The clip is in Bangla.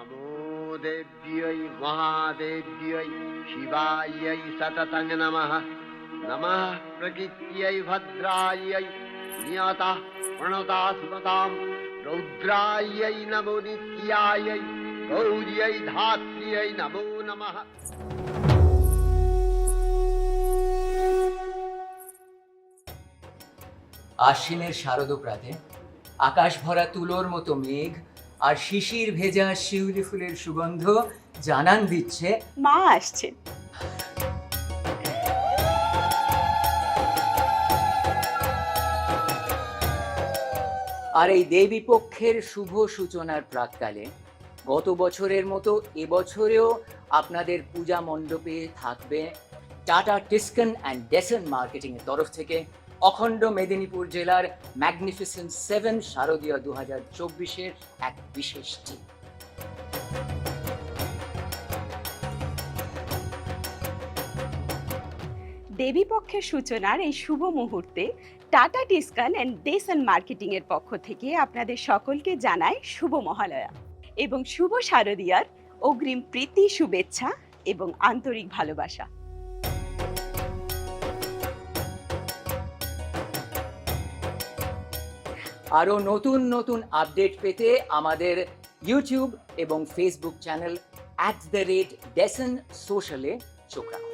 नमो देव्यै महादेव्यै शिवायै सततं नमः। नमः प्रकृत्यै भद्रायै नियता प्रणता सुमतां रौद्रायै नमो नित्यायै गौर्यै धात्र्यै नमो नमः। আশ্বিনের শারদ প্রাতে আকাশ ভরা তুলোর মতো মেঘ আর শিশির ভেজা শিউলি ফুলের সুগন্ধ জানান দিচ্ছে মা আসছে। আর এই দেবী পক্ষের শুভ সূচনার প্রাক্কালে গত বছরের মতো এবছরেও আপনাদের পূজা মণ্ডপে থাকবে টাটা টিস্কন অ্যান্ড ডেসন মার্কেটিং এর তরফ থেকে অখণ্ড মেদিনীপুর জেলার ম্যাগনিফিসেন্ট 7 শারদীয় 2024-এর এক বিশেষ টিম। দেবীপক্ষের সূচনার এই শুভ মুহূর্তে টাটা টিস্কন অ্যান্ড ডেসন মার্কেটিং এর পক্ষ থেকে আপনাদের সকলকে জানায় শুভ মহালয়া এবং শুভ শারদীয়ার অগ্রিম প্রীতি, শুভেচ্ছা এবং আন্তরিক ভালোবাসা। আরও নতুন নতুন আপডেট পেতে আমাদের ইউটিউব এবং ফেসবুক চ্যানেল @DesonSocial-এ চোখ রাখুন।